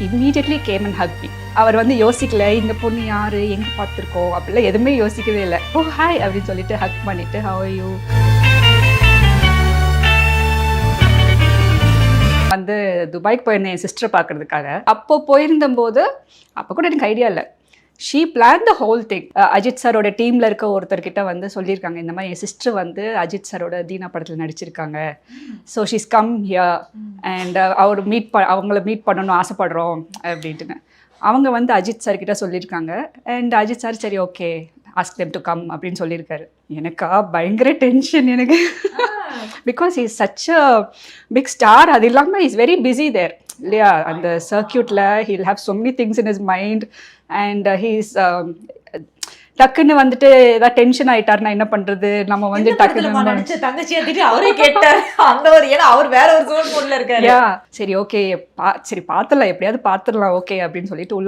immediately came and hugged me. அவர் வந்து யோசிக்கல இந்த பொண்ணு யாரு எங்க பார்த்துருக்கோம் அப்படிலாம் எதுவுமே யோசிக்கவே இல்லை. ஓ ஹாய் அப்படின்னு சொல்லிட்டு ஹக் பண்ணிட்டு how are you வந்து துபாய்க்கு போயிருந்தேன் என் சிஸ்டரை பார்க்கறதுக்காக. அப்போ போயிருந்தபோது அப்போ கூட எனக்கு ஐடியா இல்லை. She plan the whole thing. Ajith சாரோட டீமில் இருக்க ஒருத்தர்கிட்ட வந்து சொல்லியிருக்காங்க, இந்த மாதிரி என் சிஸ்டர் வந்து அஜித் சாரோட தீனா படத்தில் நடிச்சிருக்காங்க, so she's come here and அவர் அவங்கள மீட் பண்ணணும்னு ஆசைப்படுறோம் அப்படின்ட்டுன்னு. அவங்க வந்து அஜித் சார்கிட்ட சொல்லியிருக்காங்க அண்ட் அஜித் சார் சரி okay ask them to come அப்படின்னு சொல்லியிருக்காரு. எனக்கா பயங்கர டென்ஷன் எனக்கு, because is such a big star. அது இல்லாமல் இஸ் வெரி பிஸி தேர் இல்லையா, அந்த சர்க்கியூட்டில் he'll have so many things in his mind and he's டக்குன்னு வந்துட்டு ஏதாவது டென்ஷன் ஆயிட்டாருன்னா என்ன பண்றது, நம்ம வந்து டக்குன்னு தங்கச்சி அவரே கேட்டார் அந்த ஒரு, ஏன்னா அவர் வேற ஒரு ஜோன் மூட்ல இருக்காரு. சரி ஓகே சரி பார்த்துடலாம் எப்படியாவது பார்த்துடலாம் ஓகே அப்படின்னு சொல்லிட்டு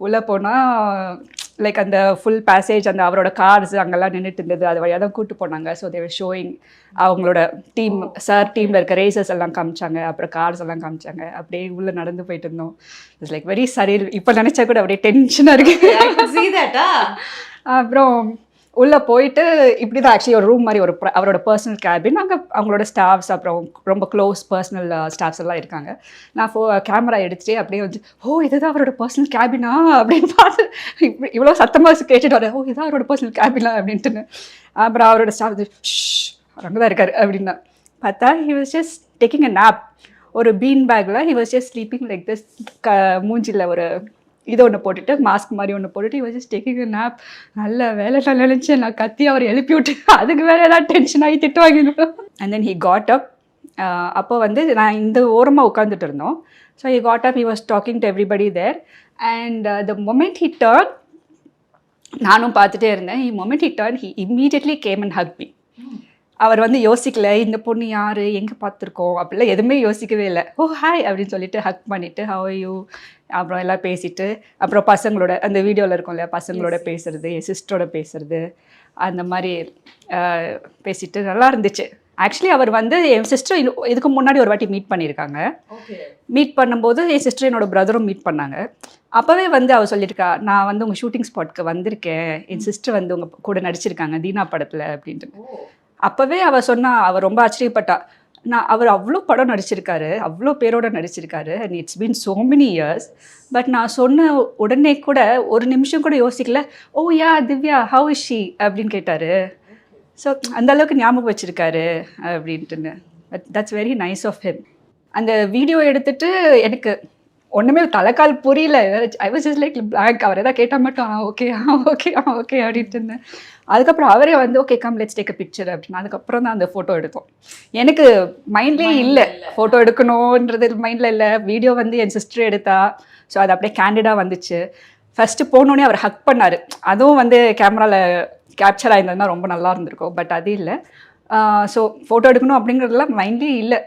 உள்ளே போனால் லைக் அந்த ஃபுல் பேசேஜ் அந்த அவரோட கார்ஸ் அங்கெல்லாம் நின்றுட்டு இருந்தது, அது வழியாக தான் கூப்பிட்டு போனாங்க. ஸோ தேவர் ஷோயிங் அவங்களோட டீம் சார் டீமில் இருக்க ரேசஸ் எல்லாம் காமிச்சாங்க, அப்புறம் கார்ஸ் எல்லாம் காமிச்சாங்க. அப்படியே உள்ளே நடந்து போயிட்டு இருந்தோம். இட்ஸ் லைக் வெரி சரி, இப்போ நினச்சா கூட அப்படியே டென்ஷனாக இருக்கு. அப்புறம் உள்ளே போயிட்டு இப்படி தான் ஆக்சுவலி ஒரு ரூம் மாதிரி ஒரு அவரோட பர்சனல் கேபின், அங்கே அவங்களோட ஸ்டாஃப்ஸ் அப்புறம் ரொம்ப க்ளோஸ் பர்சனல் ஸ்டாஃப்ஸ் எல்லாம் இருக்காங்க. நான் கேமரா எடுத்துகிட்டே அப்படியே வந்து ஓ இதுதான் அவரோட பர்சனல் கேபினா அப்படின்னு பார்த்து இவ்வளோ சத்தமாக கேட்டுட்டு வரேன், ஓ இதுதான் அவரோட பர்சனல் கேபினா அப்படின்ட்டுன்னு. அப்புறம் அவரோட ஸ்டாஃப் அங்கே தான் இருக்காரு அப்படின்னா பார்த்தா he was just taking a nap. ஒரு பீன் பேக்கில் he was just sleeping like this. மூஞ்சியில் ஒரு இதை ஒன்று போட்டுட்டு மாஸ்க் மாதிரி ஒன்று போட்டுட்டு இவன் ஜஸ்ட் டேக்கிங் அ நாப். நல்ல வேலை நான் நினச்சேன், நான் கத்தி அவர் எழுப்பி விட்டு அதுக்கு வேறு ஏதாவது டென்ஷன் ஆகி திட்டு வாங்கிடுவேன். And then he got up. அப்போ வந்து நான் இந்த ஓரமாக உட்காந்துட்டு இருந்தோம். So he got up, he was talking to everybody there and the moment he turn, நானும் பார்த்துட்டே இருந்தேன். Moment he turn he immediately came and hug me. அவர் வந்து யோசிக்கல இந்த பொண்ணு யார் எங்கே பார்த்துருக்கோம் அப்படிலாம் எதுவுமே யோசிக்கவே இல்லை. ஓ ஹாய் அப்படின்னு சொல்லிட்டு ஹக் பண்ணிவிட்டு how are you அப்புறம் எல்லாம் பேசிட்டு, அப்புறம் பசங்களோட அந்த வீடியோவில் இருக்கும் இல்லையா பசங்களோட பேசுறது, என் சிஸ்டரோட பேசுறது, அந்த மாதிரி பேசிட்டு நல்லா இருந்துச்சு. ஆக்சுவலி அவர் வந்து என் சிஸ்டர் இதுக்கு முன்னாடி ஒரு வாட்டி மீட் பண்ணியிருக்காங்க. மீட் பண்ணும்போது என் சிஸ்டர் என்னோட பிரதரும் மீட் பண்ணாங்க. அப்போவே வந்து அவர் சொல்லியிருக்கா, நான் வந்து உங்கள் ஷூட்டிங் ஸ்பாட்க்கு வந்திருக்கேன், என் சிஸ்டர் வந்து உங்கள் கூட நடிச்சிருக்காங்க தீனா படத்தில் அப்படின்ட்டு. அப்போவே அவள் சொன்னா, அவர் ரொம்ப ஆச்சரியப்பட்டா. அவர் அவ்வளோ படம் நடிச்சிருக்காரு, அவ்வளோ பேரோட நடிச்சிருக்காரு and it's been so many years. But நான் சொன்ன உடனே கூட ஒரு நிமிஷம் கூட யோசிக்கல, oh yeah Divya how is she அப்படின்னு கேட்டார். ஸோ அந்த அளவுக்கு ஞாபகம் வச்சுருக்காரு அப்படின்ட்டுன்னு. That's very nice of him. அந்த வீடியோ எடுத்துட்டு எனக்கு ஒன்றுமே தலைக்கால் புரியல. I was just like blank. அவர் எதாவது கேட்டால் மட்டும் ஓகே ஓகே ஓகே அப்படின்ட்டு இருந்தேன். அதுக்கப்புறம் அவரே வந்து okay come let's take a picture அப்படின்னு. அதுக்கப்புறம் தான் அந்த ஃபோட்டோ எடுத்தோம். எனக்கு மைண்ட்லேயே இல்லை ஃபோட்டோ எடுக்கணுன்றது, மைண்டில் இல்லை. வீடியோ வந்து என் சிஸ்டர் எடுத்தா, ஸோ அது அப்படியே கேண்டிடாக வந்துச்சு. ஃபஸ்ட்டு போனோடனே அவர் ஹக் பண்ணார். அதுவும் வந்து கேமராவில் கேப்சர் ஆயிருந்ததுன்னா ரொம்ப நல்லா இருந்திருக்கும். பட் அது இல்லை. ஸோ ஃபோட்டோ எடுக்கணும் அப்படிங்கிறதுலாம் மைண்ட்லேயே இல்லை.